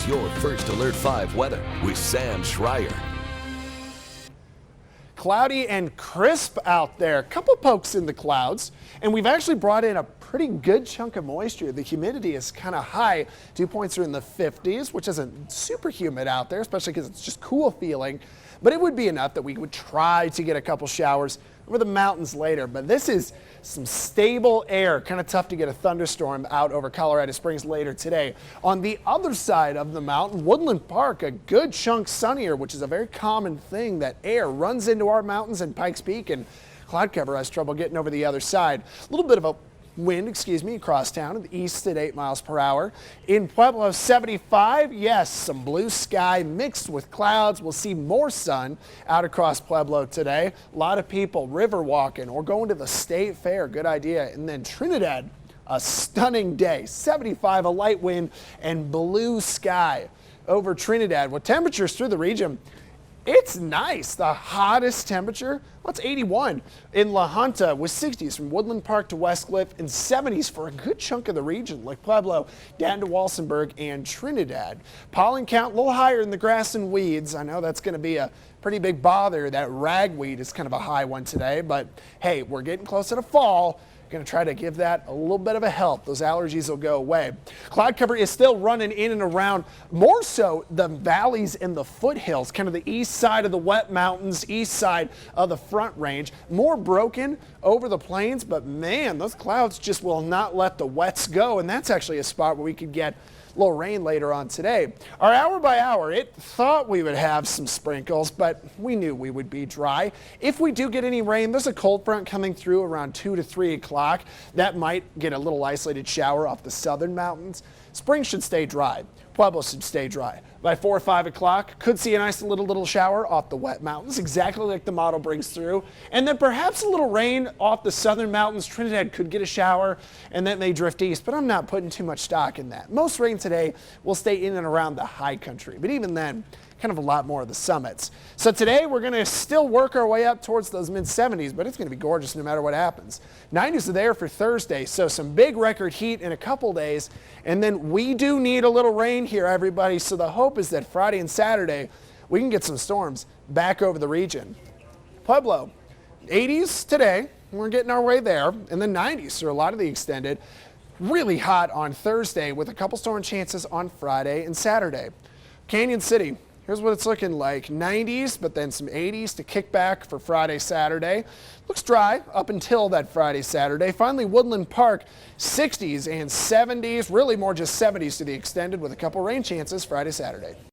Here's your first Alert 5 weather with Sam Schreier. Cloudy and crisp out there. A couple pokes in the clouds, and we've actually brought in a pretty good chunk of moisture. The humidity is kind of high. Dew points are in the 50s, which isn't super humid out there, especially because it's just cool feeling. But it would be enough that we would try to get a couple showers over the mountains later. But this is some stable air. Kind of tough to get a thunderstorm out over Colorado Springs later today. On the other side of the mountain, Woodland Park, a good chunk sunnier, which is a very common thing, that air runs into our mountains and Pikes Peak, and cloud cover has trouble getting over the other side. A little bit of a wind, across town in the east at 8 miles per hour. In Pueblo, 75. Yes, some blue sky mixed with clouds. We'll see more sun out across Pueblo today. A lot of people river walking or going to the state fair. Good idea. And then Trinidad, a stunning day. 75, a light wind and blue sky over Trinidad with temperatures through the region. It's nice. The hottest temperature, well, it's 81 in La Junta with 60s from Woodland Park to Westcliff and 70s for a good chunk of the region like Pueblo down to Walsenburg and Trinidad. Pollen count a little higher in the grass and weeds. I know that's going to be a pretty big bother. That ragweed is kind of a high one today, but hey, we're getting closer to fall. Going to try to give that a little bit of a help. Those allergies will go away. Cloud cover is still running in and around, more so the valleys and the foothills, kind of the east side of the wet mountains, east side of the Front Range. More broken over the plains, but man, those clouds just will not let the wets go, and that's actually a spot where we could get a little rain later on today. Our hour by hour, it thought we would have some sprinkles, but we knew we would be dry. If we do get any rain, there's a cold front coming through around 2 to 3 o'clock. That might get a little isolated shower off the southern mountains. Spring should stay dry. Pueblo should stay dry. By 4 or 5 o'clock, could see a nice little shower off the wet mountains, exactly like the model brings through. And then perhaps a little rain off the southern mountains. Trinidad could get a shower, and then may drift east, but I'm not putting too much stock in that. Most rain today will stay in and around the high country, but even then, kind of a lot more of the summits. So today we're going to still work our way up towards those mid-70s, but it's going to be gorgeous no matter what happens. 90s are there for Thursday, so some big record heat in a couple days, and then we do need a little rain here, everybody. So the hope is that Friday and Saturday we can get some storms back over the region. Pueblo, 80s today, we're getting our way there, and then 90s for a lot of the extended. Really hot on Thursday with a couple storm chances on Friday and Saturday. Canyon City, here's what it's looking like. 90s, but then some 80s to kick back for Friday, Saturday. Looks dry up until that Friday, Saturday. Finally, Woodland Park, 60s and 70s, really more just 70s to the extended with a couple rain chances Friday, Saturday.